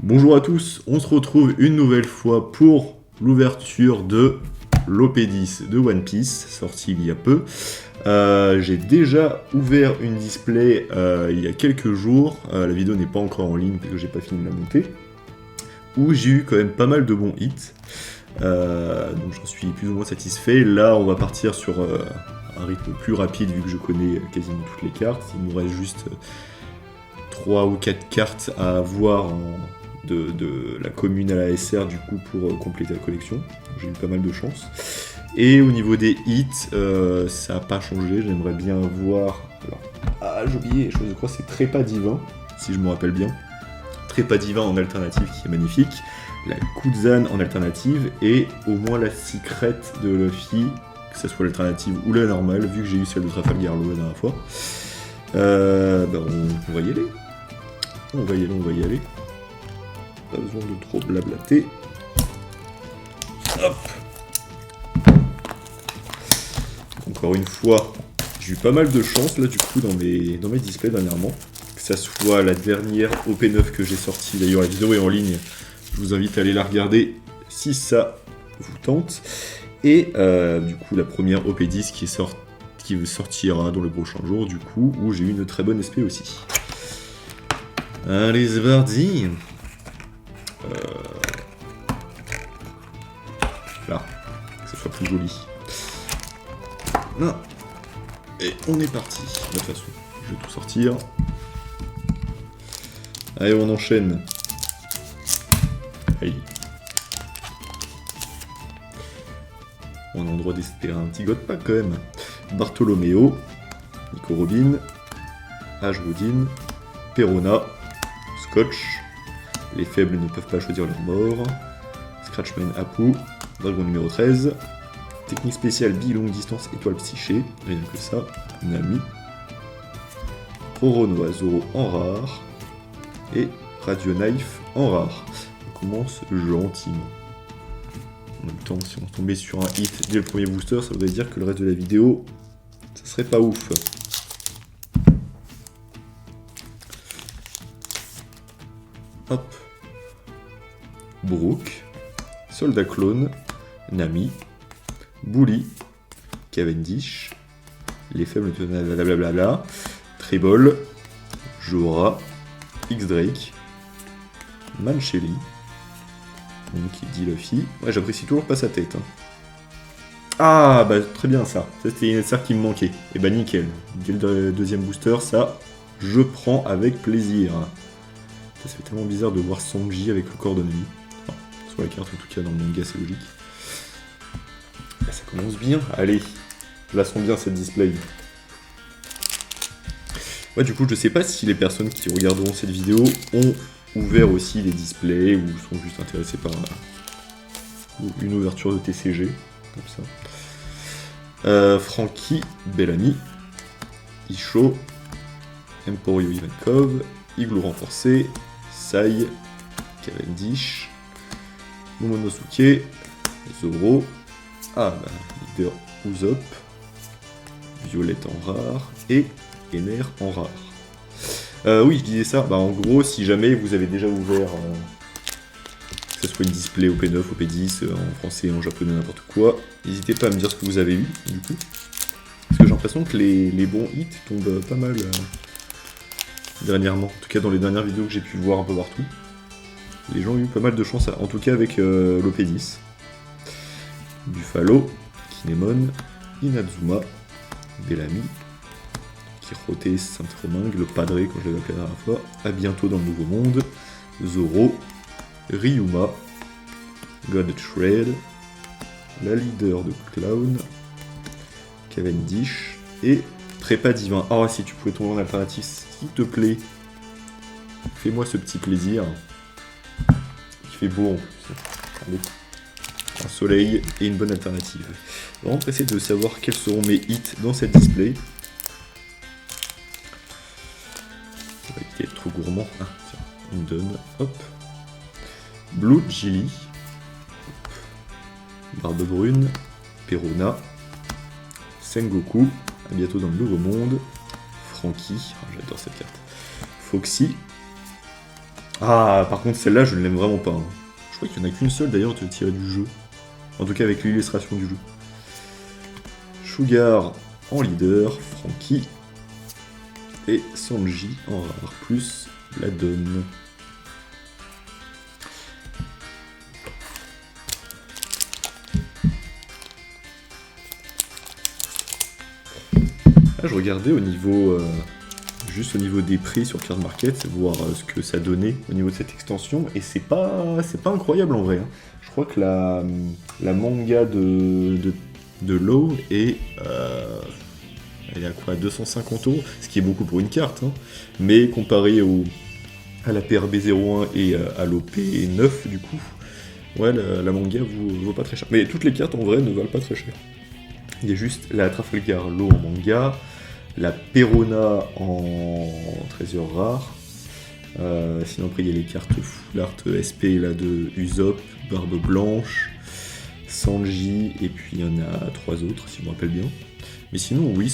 Bonjour à tous, on se retrouve une nouvelle fois pour l'ouverture de l'OP10 de One Piece, sorti il y a peu. J'ai déjà ouvert une display il y a quelques jours, la vidéo n'est pas encore en ligne parce que j'ai pas fini de la monter, où j'ai eu quand même pas mal de bons hits, donc j'en suis plus ou moins satisfait. Là on va partir sur un rythme plus rapide vu que je connais quasiment toutes les cartes, il nous reste juste 3 ou 4 cartes à avoir de la commune à la SR du coup pour compléter la collection. J'ai eu pas mal de chance. Et au niveau des hits, ça n'a pas changé, j'aimerais bien voir... Alors, j'ai oublié, je crois que c'est Trépas Divin, si je me rappelle bien. Trépas Divin en alternative qui est magnifique, la Kuzan en alternative, et au moins la Secrète de Luffy, que ce soit l'alternative ou la normale, vu que j'ai eu celle de Trafalgar Law la dernière fois. On va y aller. On va y aller. Pas besoin de trop blablater. Hop. Encore une fois, j'ai eu pas mal de chance là du coup dans mes displays dernièrement. Que ça soit la dernière OP9 que j'ai sortie, d'ailleurs la vidéo est en ligne, je vous invite à aller la regarder si ça vous tente. Et du coup la première OP10 qui sortira dans le prochain jour du coup, où j'ai eu une très bonne SP aussi. Allez, c'est parti. Là, que ce soit plus joli. Là. Et on est parti. De toute façon, je vais tout sortir. Allez, on enchaîne. Allez. On a le droit d'espérer un petit god pack quand même. Bartholoméo, Nico Robin, Ashwoodin, Perona, Scotch, les faibles ne peuvent pas choisir leur mort, Scratchman Apu, Dragon numéro 13, technique spéciale bi longue distance étoile psyché, rien que ça, Nami, Roronoa Zoro en rare, et Radio Knife en rare. On commence gentiment. En même temps, si on tombait sur un hit dès le premier booster, ça voudrait dire que le reste de la vidéo, ça serait pas ouf. Hop. Brook, Soldat Clone, Nami, Bully, Cavendish, les faibles blablabla, Treble, Jorah, X-Drake, Mancheli, donc qui dit Luffy. Ouais, j'apprécie toujours pas sa tête. Hein. Ah, bah très bien ça. Ça c'était une SR qui me manquait. Et bah nickel. Dès le deuxième booster, ça, je prends avec plaisir. Ça fait tellement bizarre de voir Sanji avec le corps de Nami. Enfin, sur la carte en tout cas, dans le manga c'est logique. Là, ça commence bien. Allez, je la sens bien cette display. Ouais, du coup, je sais pas si les personnes qui regarderont cette vidéo ont ouvert aussi les displays ou sont juste intéressés par une ouverture de TCG, comme ça. Frankie, Bellamy, Isho, Emporio Ivankov, Igloo renforcé, Sai, Cavendish, Momonosuke, Zoro, leader Usopp, Violette en rare et Ener en rare. Oui, je disais ça, en gros, si jamais vous avez déjà ouvert, que ce soit une display OP9, OP10, en français, en japonais, n'importe quoi, n'hésitez pas à me dire ce que vous avez eu, du coup. Parce que j'ai l'impression que les bons hits tombent pas mal dernièrement. En tout cas, dans les dernières vidéos que j'ai pu voir un peu partout. Les gens ont eu pas mal de chance, en tout cas avec l'OP10. Buffalo, Kinemon, Inazuma, Bellamy, Quirote, Saint-Romain, le Padré quand je l'avais appelé la dernière fois, à bientôt dans le Nouveau Monde, Zoro, Ryuma, God Trade, la leader de Clown, Cavendish et Trépas Divin. Ah, si tu pouvais tomber en alternative, s'il te plaît, fais-moi ce petit plaisir. Il fait beau en plus. Allez. Un soleil et une bonne alternative. Vraiment pressé de savoir quels seront mes hits dans cette display. On va éviter d'être trop gourmand. Ah, tiens, on me donne. Hop. Blue Gilly. Barbe Brune. Perona. Sengoku. À bientôt dans le Nouveau Monde. Frankie. Oh, j'adore cette carte. Foxy. Ah, par contre, celle-là, je ne l'aime vraiment pas. Hein. Je crois qu'il n'y en a qu'une seule d'ailleurs de tirer du jeu. En tout cas, avec l'illustration du jeu. Sugar en leader, Frankie et Sanji en rare, plus la donne. Ah, je regardais au niveau, juste au niveau des prix sur Card Market, voir ce que ça donnait au niveau de cette extension, et c'est pas incroyable en vrai. Hein. Je crois que la manga de Law est, elle est à quoi, 250 €, ce qui est beaucoup pour une carte, hein. Mais comparé à la PRB01 et à l'OP9 du coup, ouais, la manga vaut pas très cher. Mais toutes les cartes en vrai ne valent pas très cher. Il y a juste la Trafalgar Law en manga, la Perona en trésor rare. Sinon après il y a les cartes Full Art SP là, de Usopp, Barbe Blanche, Sanji, et puis il y en a 3 autres si je me rappelle bien. Mais sinon oui,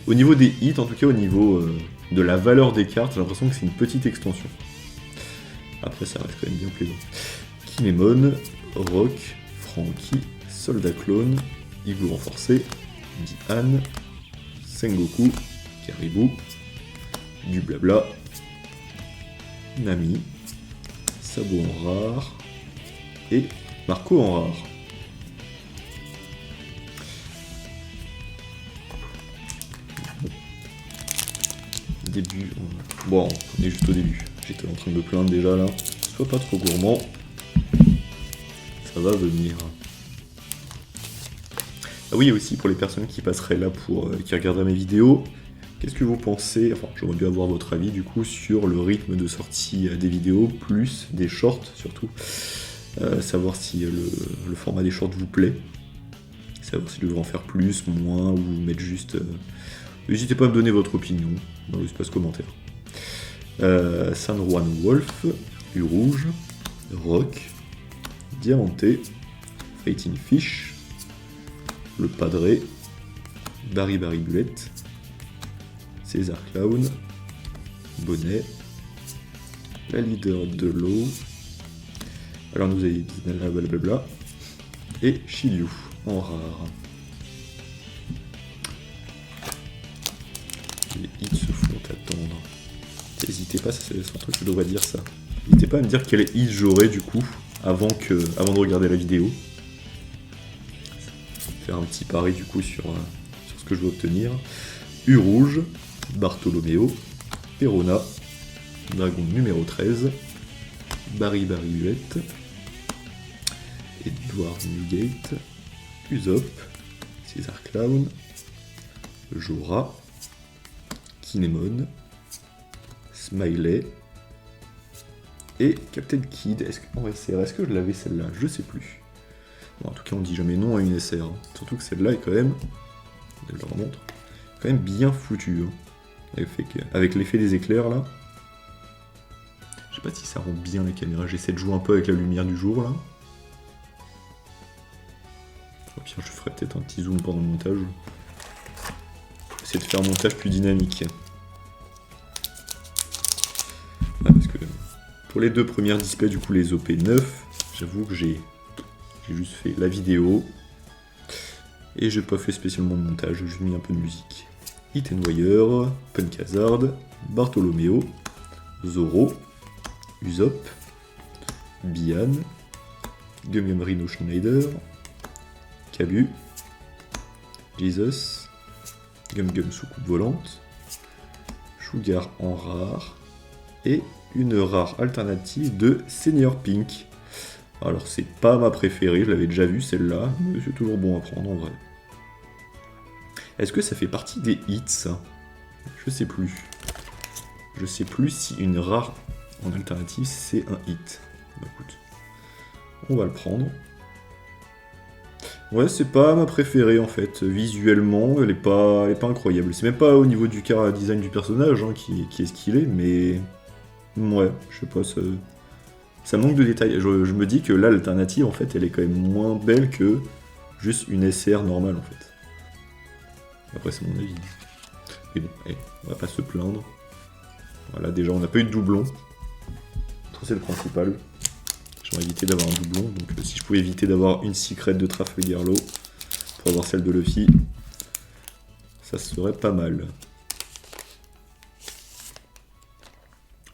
au niveau des hits, en tout cas au niveau de la valeur des cartes, j'ai l'impression que c'est une petite extension. Après ça reste quand même bien plaisant. Kinemon, Rock, Frankie, Soldat Clone, Igloo renforcé, Diane, Sengoku, Caribou, du blabla, Nami, Sabo en rare, et Marco en rare. Début, bon, on est juste au début. J'étais en train de me plaindre déjà là. Sois pas trop gourmand. Ça va venir. Ah oui, aussi pour les personnes qui passeraient là qui regarderaient mes vidéos, qu'est-ce que vous pensez, enfin j'aurais dû avoir votre avis du coup sur le rythme de sortie des vidéos, plus des shorts surtout. Savoir si le format des shorts vous plaît. Savoir si je devrais en faire plus, moins, ou mettre juste... N'hésitez pas à me donner votre opinion dans l'espace commentaire. San Juan Wolf, U Rouge, Rock, Diamanté, Fighting Fish, le Padré, Barry Bullet, César Clown, Bonnet, la leader de l'eau, alors nous avez dit blablabla, et Shiryu en rare. Les hits se font attendre. N'hésitez pas, c'est un truc que je devrais dire ça. N'hésitez pas à me dire quel hit j'aurai du coup avant de regarder la vidéo. Faire un petit pari du coup sur ce que je veux obtenir. U Rouge, Bartholoméo, Perona, Dragon numéro 13, Barry Bullet, Edward Newgate, Usopp, César Clown, Jorah, Kinemon, Smiley et Captain Kid. En SR, est-ce que je l'avais celle-là? Je sais plus. Bon, en tout cas, on dit jamais non à une SR. Hein. Surtout que celle-là est quand même, je leur montre, quand même bien foutue. Hein. Avec l'effet des éclairs là. Je sais pas si ça rend bien la caméra. J'essaie de jouer un peu avec la lumière du jour là. Au pire, je ferai peut-être un petit zoom pendant le montage. Essayer de faire un montage plus dynamique. Ouais, parce que pour les deux premières displays, du coup les OP9, j'avoue que j'ai juste fait la vidéo et j'ai pas fait spécialement de montage, j'ai juste mis un peu de musique. Hit and Wire, Punk Hazard, Bartholoméo, Zoro, Usopp, Bian, Gum Rhino Schneider, Kabu, Jesus, Gum Soucoupe Volante, Sugar en rare, et une rare alternative de Senior Pink. Alors c'est pas ma préférée, je l'avais déjà vue celle-là, mais c'est toujours bon à prendre en vrai. Est-ce que ça fait partie des hits ça? Je sais plus. Je sais plus si une rare en alternative c'est un hit. Bah écoute, on va le prendre. Ouais, c'est pas ma préférée en fait. Visuellement, elle est pas incroyable. C'est même pas au niveau du design du personnage hein, qui est ce qu'il est, mais... Ouais, je sais pas, ça manque de détails. Je me dis que là, l'alternative, en fait, elle est quand même moins belle que juste une SR normale, en fait. Après, c'est mon avis. Mais bon, on va pas se plaindre. Voilà, déjà, on n'a pas eu de doublon. c'est le principal. J'aurais évité d'avoir un doublon, donc si je pouvais éviter d'avoir une secret de Trafalgar Law pour avoir celle de Luffy, ça serait pas mal.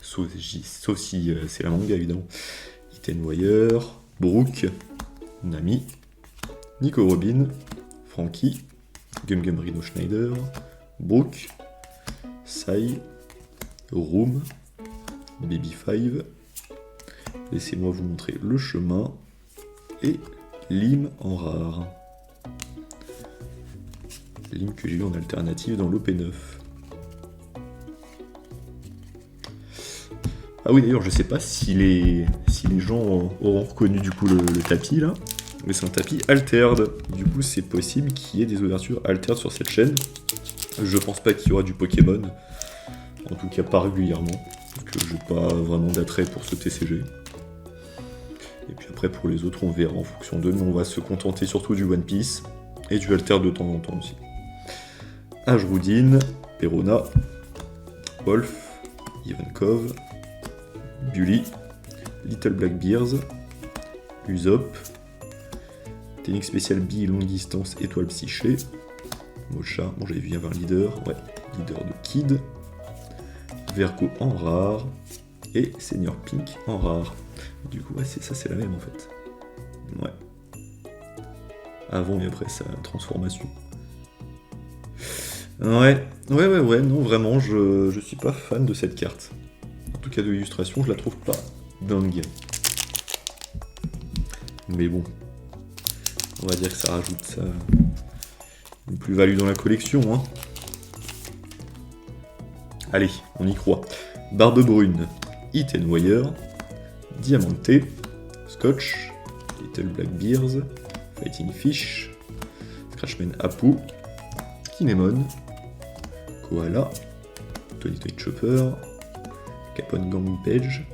Sauf si c'est la manga évidemment. Ethan Wire, Brook, Nami, Nico Robin, Frankie, Gum Gum Rhino Schneider, Brook, Sai, Room, Baby 5. Laissez-moi vous montrer le chemin. Et Lim en rare. Lim que j'ai eu en alternative dans l'OP9. Ah oui, d'ailleurs, je sais pas si les gens auront reconnu du coup le tapis là. Mais c'est un tapis altered. Du coup, c'est possible qu'il y ait des ouvertures altered sur cette chaîne. Je pense pas qu'il y aura du Pokémon. En tout cas, pas régulièrement. Parce que j'ai pas vraiment d'attrait pour ce TCG. Et puis après, pour les autres, on verra en fonction d'eux. Mais on va se contenter surtout du One Piece. Et du altered de temps en temps aussi. Ajrudin, Perona, Wolf, Ivankov, Bully, Little Blackbears, Usopp, technique spéciale bille longue distance étoile psyché, Mocha, bon j'avais vu y avoir un leader, ouais, leader de Kid, Vergo en rare, et Senior Pink en rare. Du coup, ouais, c'est la même en fait. Ouais. Avant et après sa transformation. Ouais, non, vraiment, je suis pas fan de cette carte. En tout cas, de l'illustration, je la trouve pas dingue. Mais bon, on va dire que ça rajoute ça une plus-value dans la collection, hein. Allez, on y croit. Barbe Brune, Ethan Wire, Diamanté, Scotch, Little Blackbears, Fighting Fish, Scratchman Apu, Kinemon, Koala, Tony Toy Chopper, Capone Gang Page,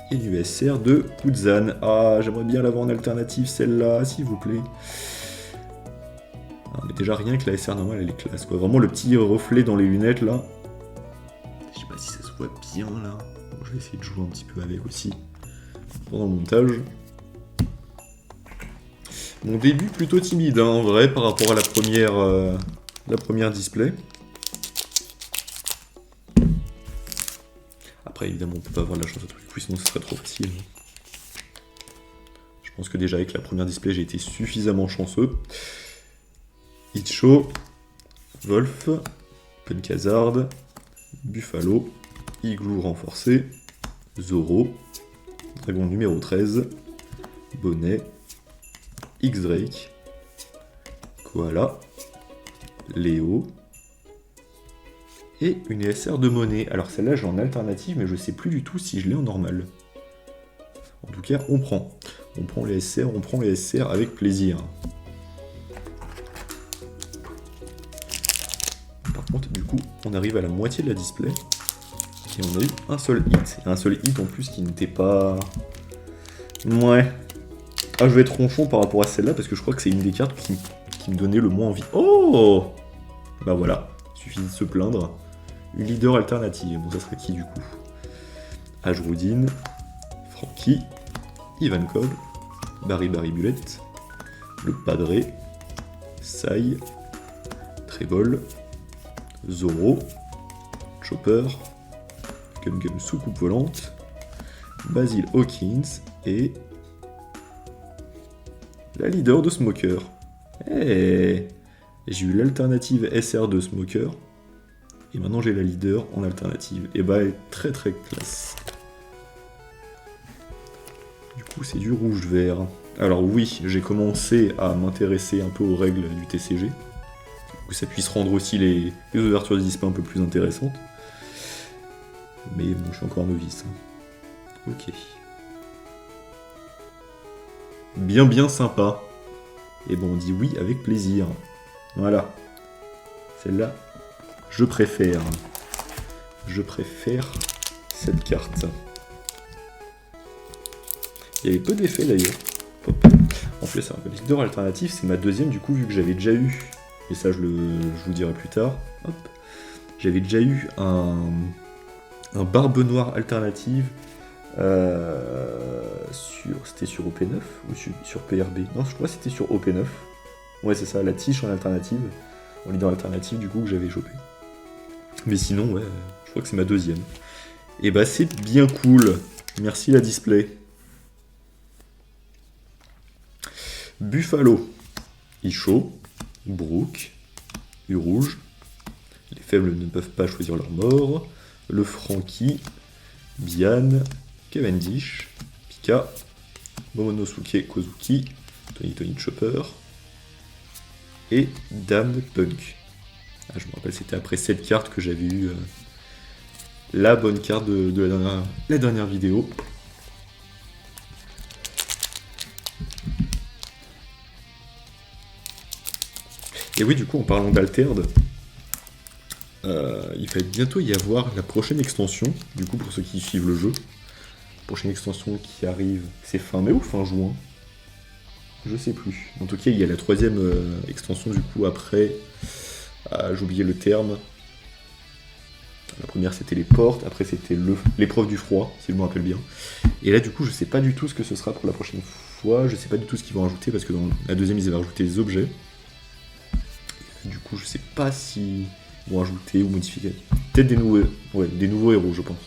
et l'USR de Kuzan. Ah, j'aimerais bien l'avoir en alternative, celle-là, s'il vous plaît. Ah, mais déjà, rien que la SR normale, elle est classe, quoi. Vraiment, le petit reflet dans les lunettes, là. Je sais pas si ça se voit bien, là. Bon, je vais essayer de jouer un petit peu avec aussi, pendant le montage. Mon début plutôt timide, hein, en vrai, par rapport à la première display. Après, évidemment, on peut pas avoir de la chance à truc, sinon ce serait trop facile. Je pense que déjà avec la première display, j'ai été suffisamment chanceux. Icho, Wolf, Penkazard, Buffalo, Igloo renforcé, Zoro, Dragon numéro 13, Bonnet, X-Drake, Koala, Léo, et une SR de monnaie. Alors celle-là, je l'ai en alternative, mais je sais plus du tout si je l'ai en normal. En tout cas, on prend. On prend les SR avec plaisir. Par contre, du coup, on arrive à la moitié de la display. Et on a eu un seul hit. Et un seul hit en plus qui n'était pas... Ouais. Ah, je vais être ronchon par rapport à celle-là, parce que je crois que c'est une des cartes qui me donnait le moins envie. Oh! Bah voilà, il suffit de se plaindre. Une leader alternative. Bon, ça serait qui du coup? Ajrudin, Frankie, Ivankov, Barry Bullet, le Padre, Sai, Trébol, Zoro, Chopper, Gum Gum Soucoupe Volante, Basil Hawkins et la leader de Smoker. Hey, j'ai eu l'alternative SR de Smoker. Et maintenant j'ai la leader en alternative. Et bah elle est très très classe. Du coup c'est du rouge-vert. Alors oui, j'ai commencé à m'intéresser un peu aux règles du TCG. Pour que ça puisse rendre aussi les ouvertures de display un peu plus intéressantes. Mais bon, je suis encore novice. Ok. Bien sympa. Et bon, on dit oui avec plaisir. Voilà. Celle-là, je préfère. Je préfère cette carte. Il y avait peu d'effets d'ailleurs. En plus, c'est un leader alternatif, c'est ma deuxième du coup, vu que j'avais déjà eu, et ça je vous dirai plus tard, hop, j'avais déjà eu un Barbe Noire alternative C'était sur OP9 ou sur PRB? Non, je crois que c'était sur OP9. Ouais, c'est ça, la Tiche en alternative, en leader alternative, du coup, que j'avais chopé. Mais sinon, ouais, je crois que c'est ma deuxième. Et bah, c'est bien cool. Merci la display. Buffalo, Isho, Brook, U-Rouge. Les faibles ne peuvent pas choisir leur mort. Le Frankie, Bian, Cavendish, Pika, Momonosuke Kozuki, Tony Chopper et Damn Punk. Ah, je me rappelle, c'était après cette carte que j'avais eu la bonne carte de la dernière vidéo. Et oui, du coup, en parlant d'Altered, il va bientôt y avoir la prochaine extension, du coup, pour ceux qui suivent le jeu. La prochaine extension qui arrive, c'est fin mai ou fin juin? Je sais plus. En tout cas, il y a la troisième extension, du coup, après... j'ai oublié le terme. La première, c'était les portes, après, c'était l'épreuve du froid, si je me rappelle bien. Et là, du coup, je sais pas du tout ce que ce sera pour la prochaine fois, je sais pas du tout ce qu'ils vont ajouter, parce que dans la deuxième, ils avaient rajouté des objets. Du coup, je sais pas si ils vont ajouter ou modifier. Peut-être des nouveaux héros, je pense.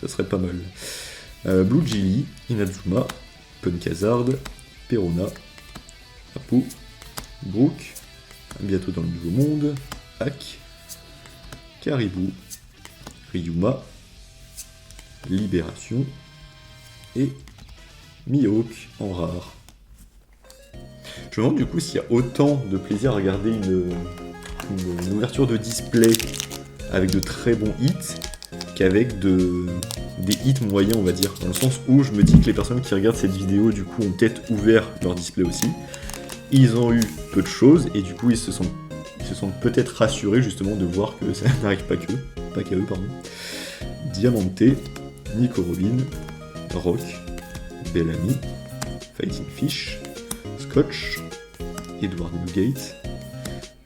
Ça serait pas mal. Blue Gilly, Inazuma, Punk Hazard, Perona, Apu, Brook, bientôt dans le nouveau monde, Hack, Caribou, Ryuma, Libération et Mihawk en rare. Je me demande du coup s'il y a autant de plaisir à regarder une ouverture de display avec de très bons hits qu'avec des hits moyens, on va dire. Dans le sens où je me dis que les personnes qui regardent cette vidéo du coup ont peut-être ouvert leur display aussi. Ils ont eu peu de choses et du coup ils se sentent peut-être rassurés justement de voir que ça n'arrive pas qu'à eux, pardon. Diamante, Nico Robin, Rock, Bellamy, Fighting Fish, Scotch, Edward Newgate,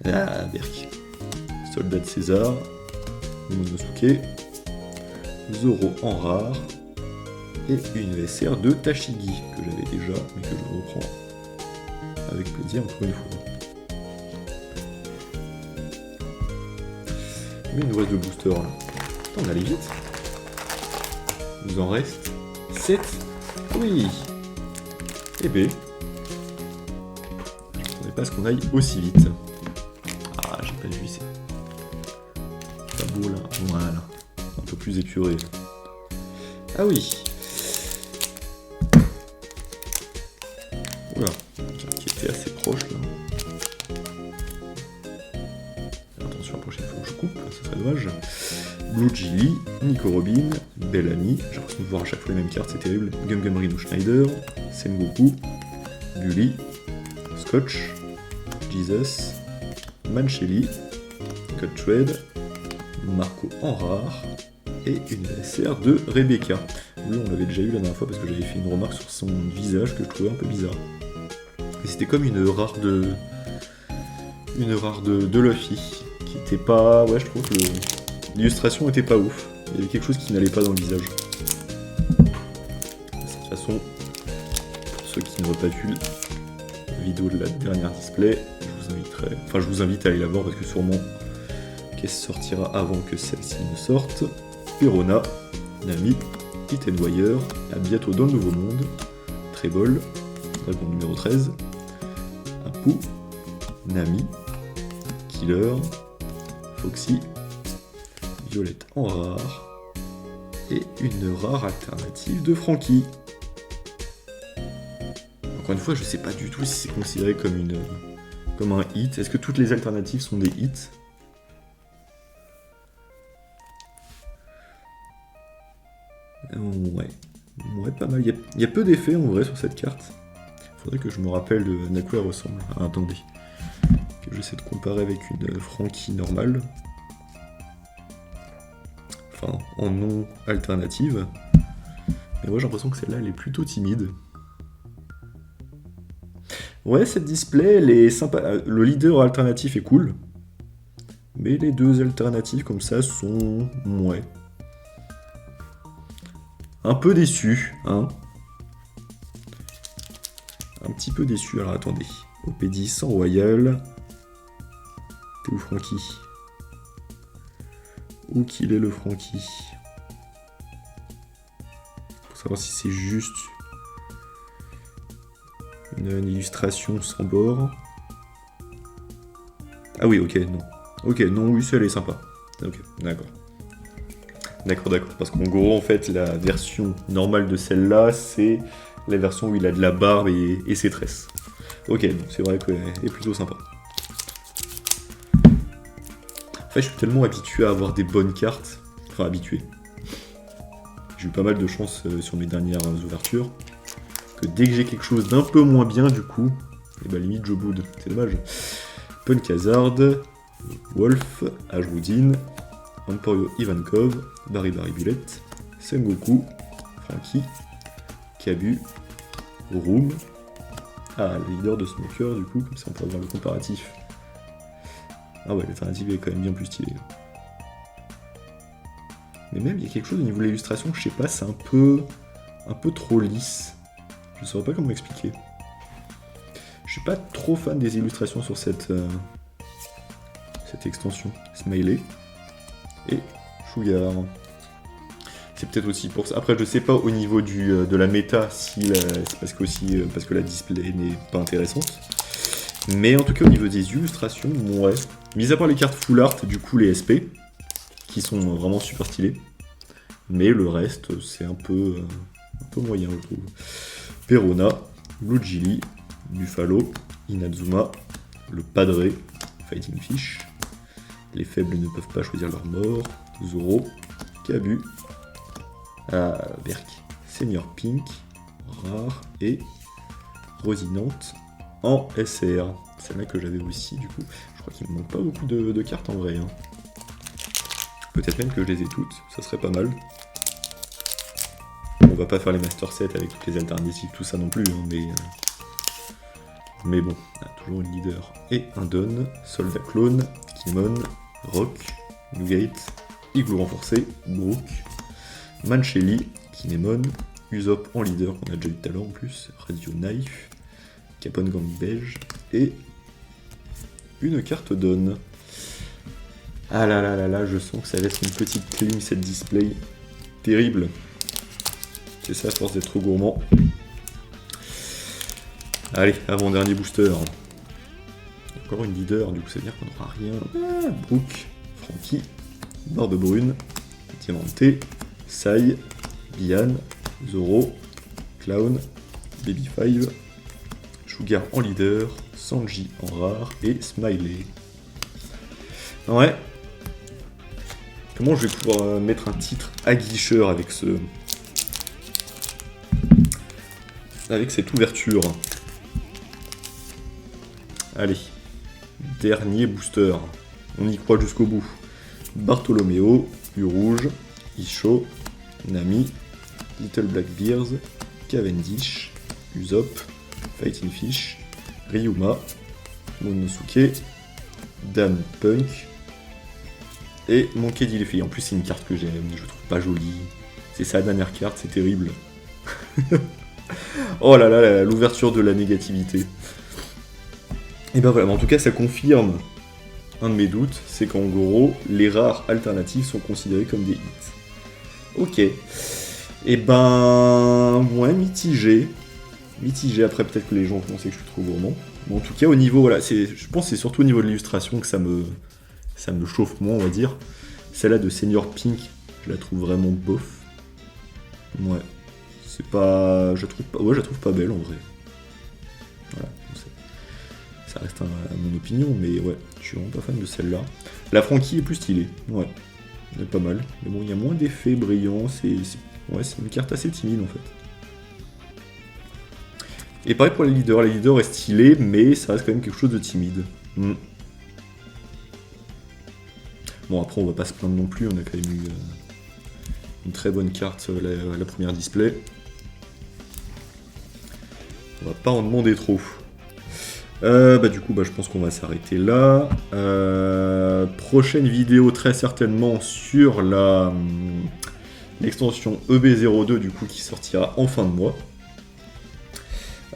Berk, Soldat de César, Momonosuke, Zoro en rare, et une ESR de Tashigi, que j'avais déjà, mais que je reprends avec plaisir encore une fois. Mais il nous reste de boosters là. Putain, on allait vite. Il nous en reste 7. Oui. Et B. Je ne savais pas qu'on aille aussi vite. Ah, j'ai pas vu, c'est pas beau là. Voilà. Un peu plus épuré. Ah oui. Oula. Qui était assez proche là. Attention, la prochaine fois que je coupe, ce serait dommage. Blue Gilly, Nico Robin, Bellamy, j'ai l'impression de voir à chaque fois les mêmes cartes, c'est terrible. Gum Rino Schneider, Sengoku, Bully, Scotch, Jesus, Mancheli, Cutthread, Marco en rare, et une SR de Rebecca. Lui, on l'avait déjà eu la dernière fois parce que j'avais fait une remarque sur son visage que je trouvais un peu bizarre. Et c'était comme une rare de Luffy, qui était pas... Ouais, je trouve que l'illustration était pas ouf. Il y avait quelque chose qui n'allait pas dans le visage. De toute façon, pour ceux qui n'auraient pas vu la vidéo de la dernière display, je vous invite à aller la voir parce que sûrement qu'elle sortira avant que celle-ci ne sorte. Perona, Nami, Wire, à bientôt dans le nouveau monde, Trébol, dragon numéro 13, Apu, Nami, Killer, Foxy, Violette en rare, et une rare alternative de Frankie. Encore une fois, je sais pas du tout si c'est considéré comme un hit. Est-ce que toutes les alternatives sont des hits? Ouais, pas mal. Il y a peu d'effets en vrai sur cette carte. Faudrait que je me rappelle à quoi elle ressemble. Ah, attendez. Que j'essaie de comparer avec une Frankie normale. Enfin, en non alternative. Mais moi j'ai l'impression que celle-là, elle est plutôt timide. Ouais, cette display, elle est sympa. Le leader alternatif est cool. Mais les deux alternatives comme ça sont... Ouais. Un peu déçu, hein. Un petit peu déçu. Alors attendez. OP10 sans Royal. T'es où Francky? Où qu'il est le Francky? Pour savoir si c'est juste une illustration sans bord. Ah oui, ok, non. Ok, non, oui, elle est sympa. Ok, d'accord. D'accord, parce qu'en gros, en fait, la version normale de celle-là, c'est la version où il a de la barbe et ses tresses. Ok, donc c'est vrai qu'elle est plutôt sympa. En fait, je suis tellement habitué à avoir des bonnes cartes. Enfin, habitué. J'ai eu pas mal de chance sur mes dernières ouvertures. Que dès que j'ai quelque chose d'un peu moins bien, du coup, et bah limite je boude. C'est dommage. Punk Hazard, Wolf, Ashwoodin, Emporio Ivankov, Barry Bullet, Sengoku, Franky, Kabu, Room. Ah, le leader de Smoker, du coup, comme ça on peut avoir le comparatif. Ah ouais, l'alternative est quand même bien plus stylée. Mais même, il y a quelque chose au niveau de l'illustration, je sais pas, c'est un peu trop lisse. Je saurais pas comment expliquer. Je suis pas trop fan des illustrations sur cette extension. Smiley et Sugar. C'est peut-être aussi pour ça. Après, je sais pas au niveau de la méta si c'est parce que la display n'est pas intéressante. Mais en tout cas, au niveau des illustrations, ouais. Mis à part les cartes full art, du coup, les SP, qui sont vraiment super stylés. Mais le reste, c'est un peu moyen, je trouve. Perona, Blue Gilly, Buffalo, Inazuma, le Padre, Fighting Fish. Les faibles ne peuvent pas choisir leur mort. Zoro, Kabu, Berk, Senior Pink, Rare et Rosinante en SR. Celle-là que j'avais aussi, du coup. Je crois qu'il me manque pas beaucoup de cartes en vrai. Hein. Peut-être même que je les ai toutes, ça serait pas mal. On va pas faire les Master Set avec toutes les alternatives, tout ça non plus, hein, mais bon, on a toujours une leader et un Don, Soldat Clone, Kinemon, Rock, Nugate, Igloo renforcé, Brook, Mancheli, Kinemon, Usopp en leader qu'on a déjà eu tout à l'heure en plus, Radio Knife, Capon Gang beige et une carte Don. Ah là là là là, je sens que ça laisse une petite clim cette display. Terrible. C'est ça à force d'être trop gourmand. Allez, avant-dernier booster. Encore une leader, du coup ça veut dire qu'on n'aura rien. Ah, Brook, Franky, Barbe Brune, Diamanté, Sai, Bian, Zoro, Clown, Baby Five, Sugar en leader, Sanji en rare et Smiley. Ouais. Comment je vais pouvoir mettre un titre aguicheur avec cette ouverture? Allez, dernier booster. On y croit jusqu'au bout. Bartholoméo, U-Rouge, Isho, Nami, Little Blackbears, Cavendish, Usopp, Fighting Fish, Ryuma, Monosuke, Dame Punk et Monkey D. Luffy. En plus, c'est une carte que j'aime, je trouve pas jolie. C'est sa dernière carte, c'est terrible. Oh là là, l'ouverture de la négativité. Et ben voilà, en tout cas, ça confirme un de mes doutes, c'est qu'en gros, les rares alternatives sont considérées comme des hits. Ok. Et ben... ouais, mitigé. Mitigé, après peut-être que les gens vont penser que je suis trop gourmand. Mais en tout cas, au niveau, voilà, je pense que c'est surtout au niveau de l'illustration que ça me chauffe moins, on va dire. Celle-là de Senior Pink, je la trouve vraiment bof. Ouais. C'est pas... je la trouve pas belle, en vrai. Voilà. Ça reste mon opinion, mais ouais, je suis vraiment pas fan de celle-là. La Franky est plus stylée, ouais. Elle est pas mal. Mais bon, il y a moins d'effets brillants, c'est une carte assez timide, en fait. Et pareil pour les leaders est stylée, mais ça reste quand même quelque chose de timide. Bon, après, on va pas se plaindre non plus, on a quand même eu une très bonne carte, la première display. On va pas en demander trop. Du coup, je pense qu'on va s'arrêter là. Prochaine vidéo, très certainement, sur l'extension EB02 du coup qui sortira en fin de mois.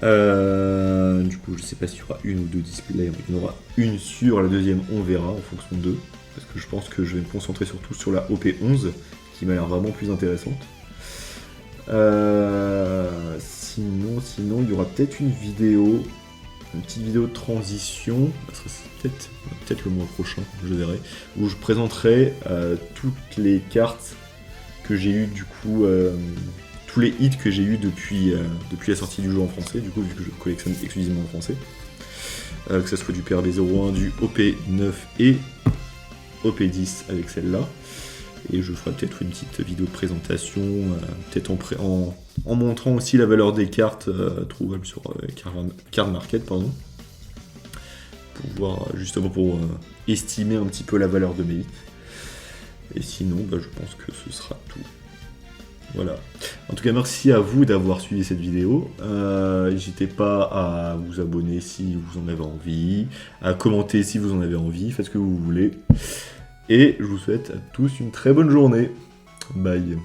Du coup, je sais pas s'il y aura une ou deux displays, il y en aura une sur la deuxième, on verra en fonction d'eux, parce que je pense que je vais me concentrer surtout sur la OP11 qui m'a l'air vraiment plus intéressante. Sinon, il y aura peut-être une petite vidéo de transition, c'est peut-être le mois prochain, je verrai, où je présenterai toutes les cartes que j'ai eues du coup. Tous les hits que j'ai eu depuis la sortie du jeu en français, du coup vu que je collectionne exclusivement en français, que ce soit du PRB 01, du OP9 et OP10 avec celle-là, et je ferai peut-être une petite vidéo de présentation, peut-être en montrant aussi la valeur des cartes trouvables sur Card Market, pardon, pour voir justement pour estimer un petit peu la valeur de mes hits. Et sinon, je pense que ce sera tout. Voilà. En tout cas, merci à vous d'avoir suivi cette vidéo. N'hésitez pas à vous abonner si vous en avez envie, à commenter si vous en avez envie, faites ce que vous voulez. Et je vous souhaite à tous une très bonne journée. Bye.